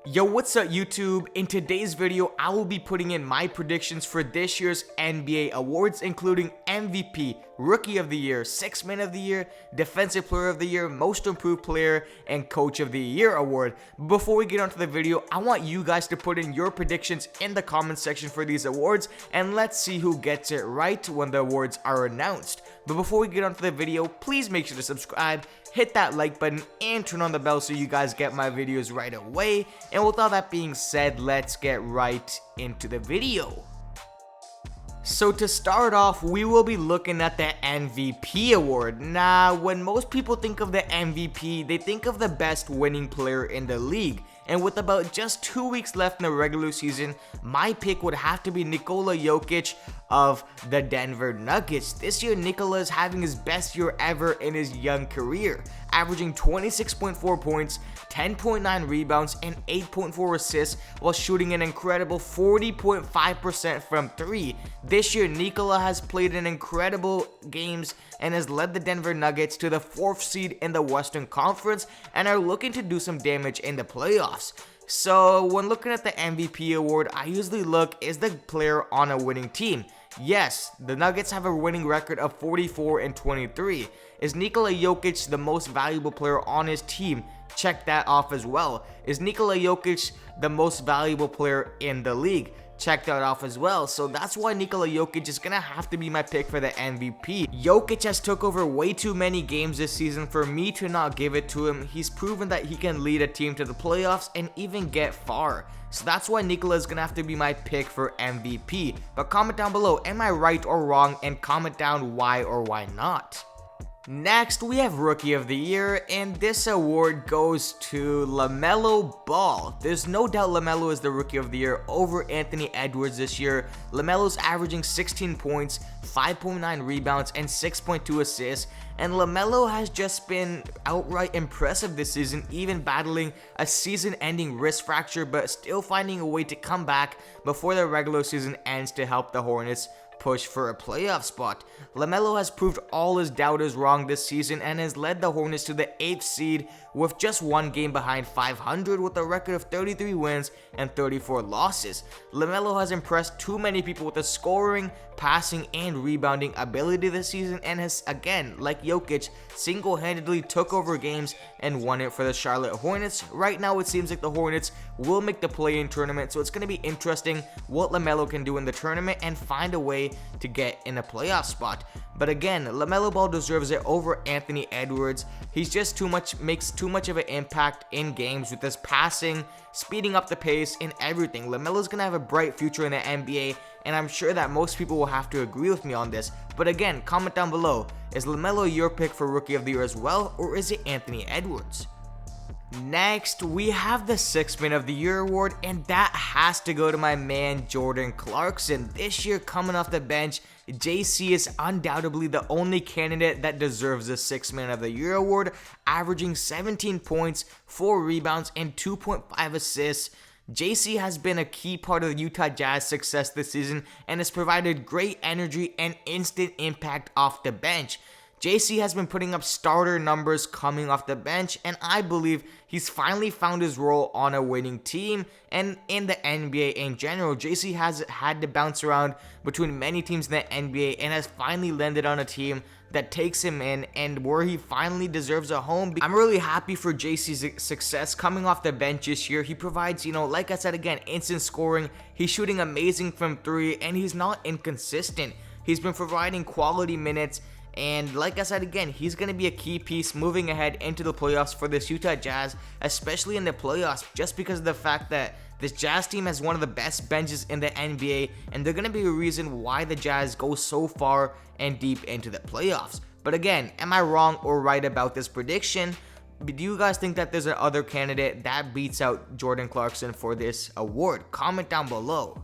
Yo, what's up YouTube? In today's video, I will be putting in my predictions for this year's NBA awards, including MVP, Rookie of the Year, Sixth Man of the Year, Defensive Player of the Year, Most Improved Player, and Coach of the Year award. Before we get onto the video, I want you guys to put in your predictions in the comments section for these awards, and let's see who gets it right when the awards are announced. But before we get onto the video, please make sure to subscribe, hit that like button, and turn on the bell so you guys get my videos right away. And with all that being said, let's get right into the video. So to start off, we will be looking at the MVP award. Now, when most people think of the MVP, they think of the best winning player in the league. And with about just 2 weeks left in the regular season, my pick would have to be Nikola Jokic of the Denver Nuggets. This year, Nikola is having his best year ever in his young career, averaging 26.4 points, 10.9 rebounds, and 8.4 assists while shooting an incredible 40.5% from 3. This year, Nikola has played in incredible games and has led the Denver Nuggets to the 4th seed in the Western Conference and are looking to do some damage in the playoffs. So when looking at the MVP award, I usually look, is the player on a winning team? Yes, the Nuggets have a winning record of 44-23. Is Nikola Jokic the most valuable player on his team? Check that off as well. Is Nikola Jokic the most valuable player in the league? Check that off as well. So that's why Nikola Jokic is gonna have to be my pick for the MVP. Jokic has took over way too many games this season for me to not give it to him. He's proven that he can lead a team to the playoffs and even get far. So that's why Nikola is gonna have to be my pick for MVP. But comment down below, am I right or wrong? And comment down why or why not. Next, we have Rookie of the Year, and this award goes to LaMelo Ball. There's no doubt LaMelo is the Rookie of the Year over Anthony Edwards this year. LaMelo's averaging 16 points, 5.9 rebounds, and 6.2 assists, and LaMelo has just been outright impressive this season, even battling a season-ending wrist fracture, but still finding a way to come back before the regular season ends to help the Hornets push for a playoff spot. LaMelo has proved all his doubters wrong this season and has led the Hornets to the 8th seed with just one game behind 500 with a record of 33 wins and 34 losses. LaMelo has impressed too many people with his scoring, passing, and rebounding ability this season and has, again, like Jokic, single-handedly took over games and won it for the Charlotte Hornets. Right now, it seems like the Hornets will make the play-in tournament, so it's going to be interesting what LaMelo can do in the tournament and find a way to get in a playoff spot. But again, LaMelo Ball deserves it over Anthony Edwards. He's just makes too much of an impact in games with his passing, speeding up the pace, and everything. LaMelo's gonna have a bright future in the NBA, and I'm sure that most people will have to agree with me on this. But again, comment down below, is LaMelo your pick for Rookie of the Year as well, or is it Anthony Edwards? Next, we have the Sixth Man of the Year award, and that has to go to my man Jordan Clarkson. This year, coming off the bench, JC is undoubtedly the only candidate that deserves the Sixth Man of the Year award, averaging 17 points, 4 rebounds, and 2.5 assists. JC has been a key part of the Utah Jazz success this season and has provided great energy and instant impact off the bench. JC has been putting up starter numbers coming off the bench, and I believe he's finally found his role on a winning team and in the NBA in general. JC has had to bounce around between many teams in the NBA and has finally landed on a team that takes him in and where he finally deserves a home. I'm really happy for JC's success coming off the bench this year. He provides, like I said again, instant scoring. He's shooting amazing from 3, and he's not inconsistent. He's been providing quality minutes. And like I said again, he's going to be a key piece moving ahead into the playoffs for this Utah Jazz, especially in the playoffs, just because of the fact that this Jazz team has one of the best benches in the NBA, and they're going to be a reason why the Jazz go so far and deep into the playoffs. But again, am I wrong or right about this prediction? Do you guys think that there's another candidate that beats out Jordan Clarkson for this award? Comment down below.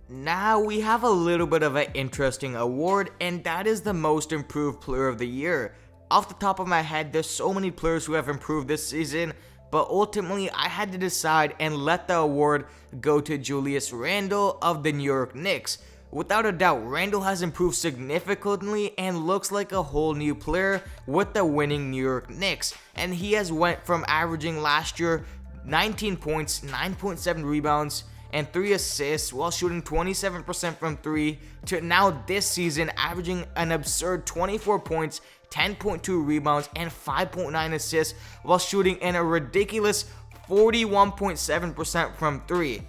Now we have a little bit of an interesting award, and that is the Most Improved Player of the Year. Off the top of my head, there's so many players who have improved this season, but ultimately I had to decide and let the award go to Julius Randle of the New York Knicks. Without a doubt, Randle has improved significantly and looks like a whole new player with the winning New York Knicks, and he has went from averaging last year 19 points, 9.7 rebounds, and 3 assists while shooting 27% from 3, to now this season averaging an absurd 24 points, 10.2 rebounds, and 5.9 assists while shooting in a ridiculous 41.7% from 3.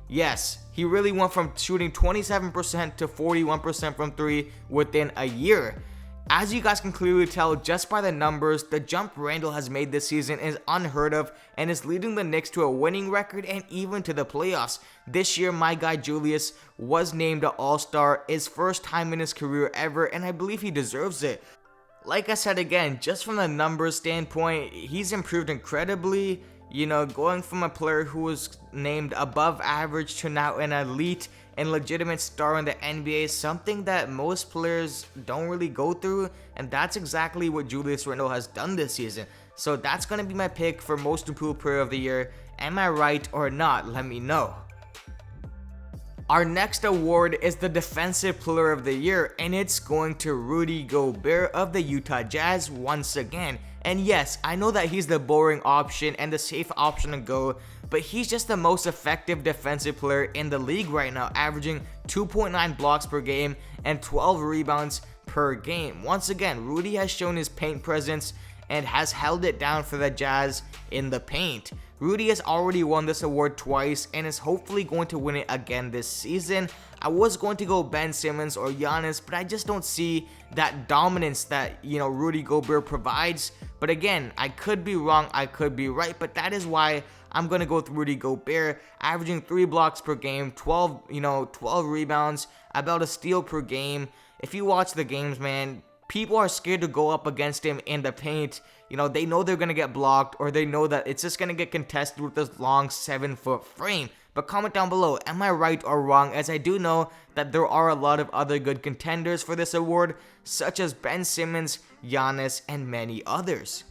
Yes, he really went from shooting 27% to 41% from 3 within a year. As you guys can clearly tell just by the numbers, the jump Randall has made this season is unheard of and is leading the Knicks to a winning record and even to the playoffs. This year, my guy Julius was named an All-Star, his first time in his career ever, and I believe he deserves it. Like I said again, just from the numbers standpoint, he's improved incredibly. You know, going from a player who was named above average to now an elite and legitimate star in the NBA is something that most players don't really go through, and that's exactly what Julius Randle has done this season. So that's going to be my pick for most improved player of the year. Am I right or not? Let me know. Our next award is the Defensive Player of the Year, and it's going to Rudy Gobert of the Utah Jazz once again. And yes, I know that he's the boring option and the safe option to go, but he's just the most effective defensive player in the league right now, averaging 2.9 blocks per game and 12 rebounds per game. Once again, Rudy has shown his paint presence and has held it down for the Jazz in the paint. Rudy has already won this award twice and is hopefully going to win it again this season. I was going to go Ben Simmons or Giannis, but I just don't see that dominance that, Rudy Gobert provides. But again, I could be wrong, I could be right, but that is why I'm going to go with Rudy Gobert, averaging 3 blocks per game, 12 rebounds, about a steal per game. If you watch the games, man, people are scared to go up against him in the paint. They know they're going to get blocked, or they know that it's just going to get contested with this long 7-foot frame. But comment down below, am I right or wrong, as I do know that there are a lot of other good contenders for this award, such as Ben Simmons, Giannis, and many others.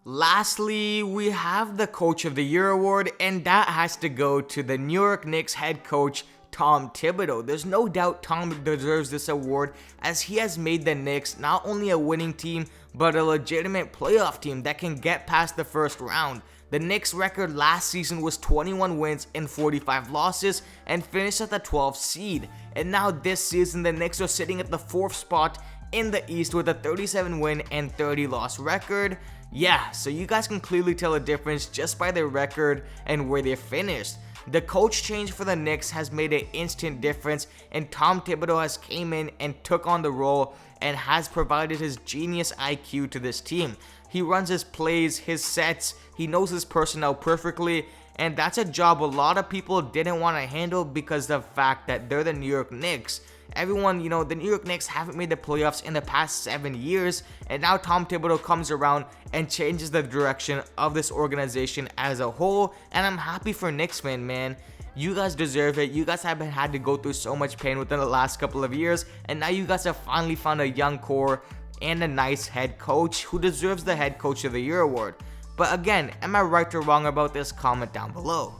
Lastly, we have the Coach of the Year award, and that has to go to the New York Knicks head coach, Tom Thibodeau. There's no doubt Tom deserves this award, as he has made the Knicks not only a winning team, but a legitimate playoff team that can get past the first round. The Knicks' record last season was 21 wins and 45 losses and finished at the 12th seed. And now this season, the Knicks are sitting at the 4th spot in the East with a 37 win and 30 loss record. Yeah, so you guys can clearly tell a difference just by their record and where they finished. The coach change for the Knicks has made an instant difference, and Tom Thibodeau has came in and took on the role and has provided his genius IQ to this team. He runs his plays, his sets, he knows his personnel perfectly, and that's a job a lot of people didn't want to handle because of the fact that they're the New York Knicks. Everyone, the New York Knicks haven't made the playoffs in the past 7 years, and now Tom Thibodeau comes around and changes the direction of this organization as a whole, and I'm happy for Knicks fans, man. You guys deserve it. You guys haven't had to go through so much pain within the last couple of years, and now you guys have finally found a young core and a nice head coach who deserves the Head Coach of the Year award. But again, am I right or wrong about this? Comment down below.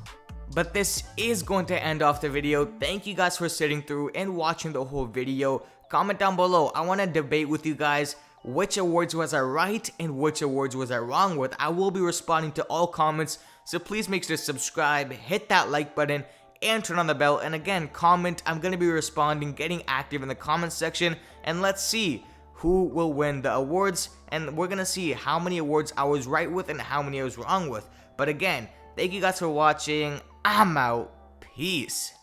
But this is going to end off the video. Thank you guys for sitting through and watching the whole video. Comment down below. I want to debate with you guys which awards was I right and which awards was I wrong with. I will be responding to all comments, so please make sure to subscribe, hit that like button, and turn on the bell. And again, comment. I'm going to be responding, getting active in the comment section, and let's see who will win the awards, and we're going to see how many awards I was right with and how many I was wrong with. But again, thank you guys for watching. I'm out. Peace.